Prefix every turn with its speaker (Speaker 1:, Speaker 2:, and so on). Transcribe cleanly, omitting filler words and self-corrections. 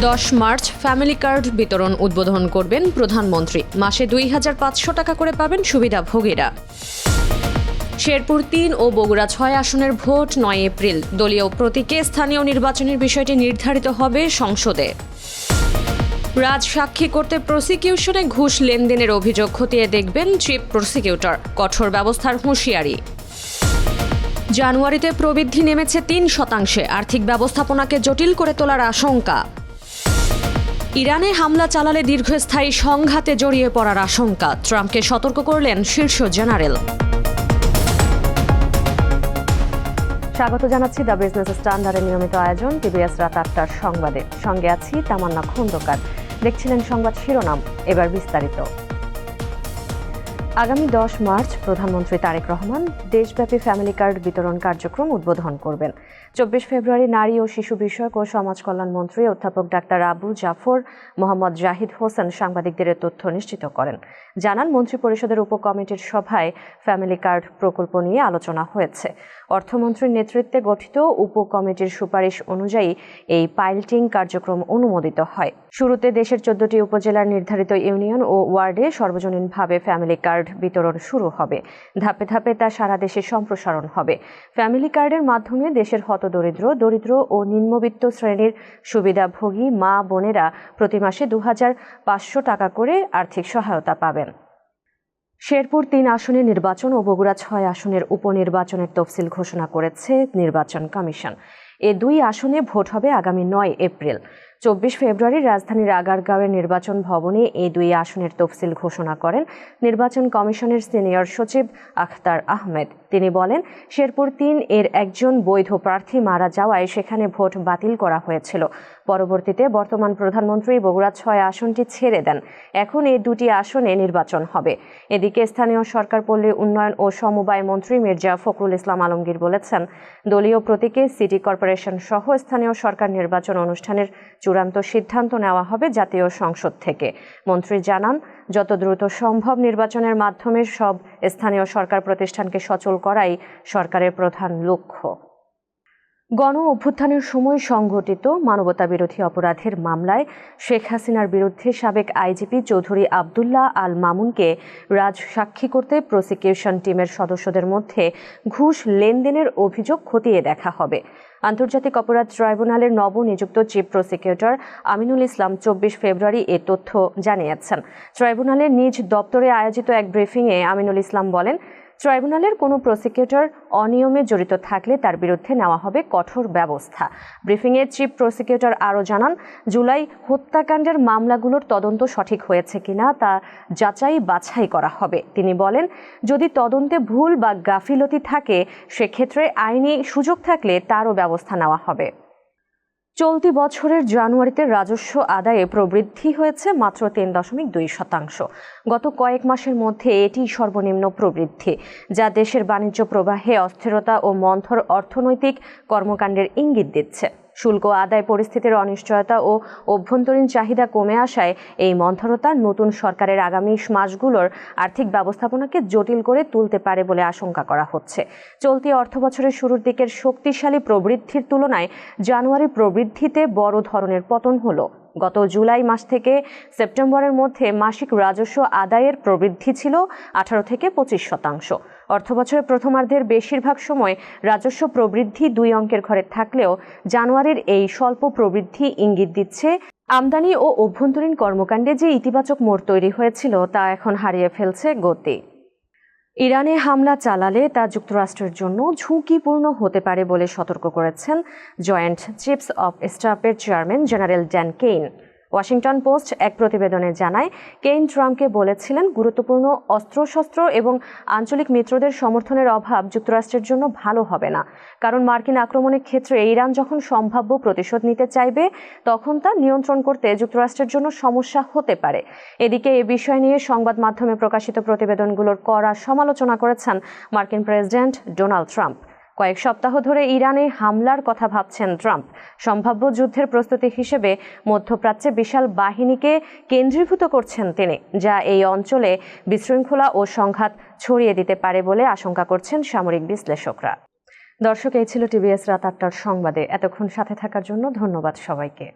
Speaker 1: 10 March family card বিতরণ উদ্বোধন করবেন প্রধানমন্ত্রী। মাসে 2,500 টাকা করে পাবেন সুবিধাভোগীরা। শেরপুর 3 ও বগুড়া 6 আসনের ভোট 9 এপ্রিল। দলীয় প্রতীকে স্থানীয় নির্বাচনের বিষয়টি নির্ধারিত হবে সংসদে। রাজ সাক্ষী করতে প্রসিকিউশনে ঘুষ লেনদেনের অভিযোগ খতিয়ে দেখবেন চিফ প্রসিকিউটর। কঠোর ব্যবস্থার হুঁশিয়ারি। জানুয়ারিতে প্রবৃদ্ধি নেমেছে 3%। আর্থিক ব্যবস্থাপনাকে জটিল করে তোলার আশঙ্কা। ইরানে হামলা চালালে দীর্ঘস্থায়ী সংঘাতে জড়িয়ে পড়ার আশঙ্কা। ট্রাম্পকে সতর্ক করলেন শীর্ষ জেনারেল। স্বাগত জানাচ্ছি দ্য বিজনেস স্ট্যান্ডার্ডের নিয়মিত আয়োজন টিভিএস রাত 8টার সংবাদে। সঙ্গে আছি তামান্না খন্দকার। দেখছিলেন সংবাদ শিরোনাম, এবার বিস্তারিত। আগামী 10 মার্চ প্রধানমন্ত্রী তারেক রহমান দেশব্যাপী ফ্যামিলি কার্ড বিতরণ কার্যক্রম উদ্বোধন করবেন। 24 ফেব্রুয়ারি নারী ও শিশু বিষয়ক ও সমাজ কল্যাণ মন্ত্রী অধ্যাপক ডাক্তার আবু জাফর মোহাম্মদ জাহিদ হোসেন সাংবাদিকদের তথ্য নিশ্চিত করেন। জানান, মন্ত্রিপরিষদের উপকমিটির সভায় ফ্যামিলি কার্ড প্রকল্প নিয়ে আলোচনা হয়েছে। অর্থমন্ত্রীর নেতৃত্বে গঠিত উপকমিটির সুপারিশ অনুযায়ী এই পাইলটিং কার্যক্রম অনুমোদিত হয়। শুরুতে দেশের 14টি উপজেলার নির্ধারিত ইউনিয়ন ও ওয়ার্ডে সর্বজনীনভাবে ফ্যামিলি কার্ড বিতরণ শুরু হবে। ধাপে ধাপে তা সারা দেশে সম্প্রসারণ হবে। ফ্যামিলি কার্ডের মাধ্যমে দেশের হতদরিদ্র, দরিদ্র ও নিম্নবিত্ত শ্রেণীর সুবিধাভোগী মা বোনেরা প্রতি মাসে 2,500 টাকা করে আর্থিক সহায়তা পাবেন। শেরপুর 3 আসনের নির্বাচন ও বগুড়া 6 আসনের উপনির্বাচনের তফসিল ঘোষণা করেছে নির্বাচন কমিশন। এ 2 আসনে ভোট হবে আগামী 9 এপ্রিল। 24 ফেব্রুয়ারি রাজধানীর আগারগাঁওয়ের নির্বাচন ভবনে এই 2 আসনের তফসিল ঘোষণা করেন নির্বাচন কমিশনের সিনিয়র সচিব আখতার আহমেদ। তিনি বলেন, শেরপুর 3 এর একজন বৈধ প্রার্থী মারা যাওয়ায় সেখানে ভোট বাতিল করা হয়েছিল। পরবর্তীতে বর্তমান প্রধানমন্ত্রী বগুড়া 6 আসনটি ছেড়ে দেন। এখন এই 2টি আসনে নির্বাচন হবে। এদিকে স্থানীয় সরকার পল্লী উন্নয়ন ও সমবায় মন্ত্রী মির্জা ফখরুল ইসলাম আলমগীর বলেছেন, দলীয় প্রতীকে সিটি কর্পোরেশন সহ স্থানীয় সরকার নির্বাচন অনুষ্ঠানের চূড়ান্ত সিদ্ধান্ত নেওয়া হবে জাতীয় সংসদ থেকে। মন্ত্রী জানান, যত দ্রুত সম্ভব নির্বাচনের মাধ্যমে সব স্থানীয় সরকার প্রতিষ্ঠানকে সচল করাই সরকারের প্রধান লক্ষ্য। গণ অভ্যুত্থানের সময় সংঘটিত মানবতাবিরোধী অপরাধের মামলায় শেখ হাসিনার বিরুদ্ধে সাবেক আইজিপি চৌধুরী আবদুল্লাহ আল মামুনকে রাজ সাক্ষী করতে প্রসিকিউশন টিমের সদস্যদের মধ্যে ঘুষ লেনদেনের অভিযোগ খতিয়ে দেখা হবে। আন্তর্জাতিক অপরাধ ট্রাইব্যুনালের নবনিযুক্ত চিফ প্রসিকিউটর আমিনুল ইসলাম 24 ফেব্রুয়ারি এ তথ্য জানিয়েছেন। ট্রাইব্যুনালের নিজ দপ্তরে আয়োজিত এক ব্রিফিংয়ে আমিনুল ইসলাম বলেন, ট্রাইব্যুনালের কোনো প্রসিকিউটর অনিয়মে জড়িত থাকলে তার বিরুদ্ধে নেওয়া হবে কঠোর ব্যবস্থা। ব্রিফিংয়ে চিফ প্রসিকিউটর আরও জানান, জুলাই হত্যাকাণ্ডের মামলাগুলোর তদন্ত সঠিক হয়েছে কিনা তা যাচাই বাছাই করা হবে। তিনি বলেন, যদি তদন্তে ভুল বা গাফিলতি থাকে সেক্ষেত্রে আইনি সুযোগ থাকলে তারও ব্যবস্থা নেওয়া হবে। চলতি বছরের জানুয়ারিতে রাজস্ব আদায়ে প্রবৃদ্ধি হয়েছে মাত্র 3.2%। গত কয়েক মাসের মধ্যে এটি সর্বনিম্ন প্রবৃদ্ধি, যা দেশের বাণিজ্য প্রবাহে অস্থিরতা ও মন্থর অর্থনৈতিক কর্মকাণ্ডের ইঙ্গিত দিচ্ছে। শুল্ক আদায় পরিস্থিতির অনিশ্চয়তা ও অভ্যন্তরীণ চাহিদা কমে আসায় এই মন্থরতা নতুন সরকারের আগামী মাসগুলোর আর্থিক ব্যবস্থাপনাকে জটিল করে তুলতে পারে বলে আশঙ্কা করা হচ্ছে। চলতি অর্থবছরের শুরুর দিকের শক্তিশালী প্রবৃদ্ধির তুলনায় জানুয়ারির প্রবৃদ্ধিতে বড় ধরনের পতন হলো। গত জুলাই মাস থেকে সেপ্টেম্বরের মধ্যে মাসিক রাজস্ব আদায়ের প্রবৃদ্ধি ছিল 18 থেকে 25%। অর্থবছরের প্রথমার্ধের বেশিরভাগ সময় রাজস্ব প্রবৃদ্ধি 2 অঙ্কের ঘরে থাকলেও জানুয়ারির এই স্বল্প প্রবৃদ্ধি ইঙ্গিত দিচ্ছে আমদানি ও অভ্যন্তরীণ কর্মকাণ্ডে যে ইতিবাচক মোড় তৈরি হয়েছিল তা এখন হারিয়ে ফেলছে গতি। ইরানে হামলা চালালে তা যুক্তরাষ্ট্রের জন্য ঝুঁকিপূর্ণ হতে পারে বলে সতর্ক করেছেন জয়েন্ট চিফস অব স্টাফের chairman general Dan Caine. Washington Post এক প্রতিবেদনে জানায়, কেইন ট্রাম্পকে বলেছিলেন, গুরুত্বপূর্ণ অস্ত্রশস্ত্র এবং আঞ্চলিক মিত্রদের সমর্থনের অভাব যুক্তরাষ্ট্রের জন্য ভালো হবে না, কারণ মার্কিন আক্রমণের ক্ষেত্রে ইরান যখন সম্ভাব্য প্রতিশোধ নিতে চাইবে তখন তা নিয়ন্ত্রণ করতে যুক্তরাষ্ট্রের জন্য সমস্যা হতে পারে। এদিকে এ বিষয় নিয়ে সংবাদ মাধ্যমে প্রকাশিত প্রতিবেদনগুলোর কড়া সমালোচনা করেছেন মার্কিন প্রেসিডেন্ট ডোনাল্ড ট্রাম্প। কয়েক সপ্তাহ ধরে ইরানে হামলার কথা ভাবছেন ট্রাম্প। সম্ভাব্য যুদ্ধের প্রস্তুতি হিসেবে মধ্যপ্রাচ্যে বিশাল বাহিনীকে কেন্দ্রীভূত করছেন তিনি, যা এই অঞ্চলে বিশৃঙ্খলা ও সংঘাত ছড়িয়ে দিতে পারে বলে আশঙ্কা করছেন সামরিক বিশ্লেষকরা। দর্শক, এই ছিল টিভিএস রাত 8টার সংবাদে। এতক্ষণ সাথে থাকার জন্য ধন্যবাদ সবাইকে।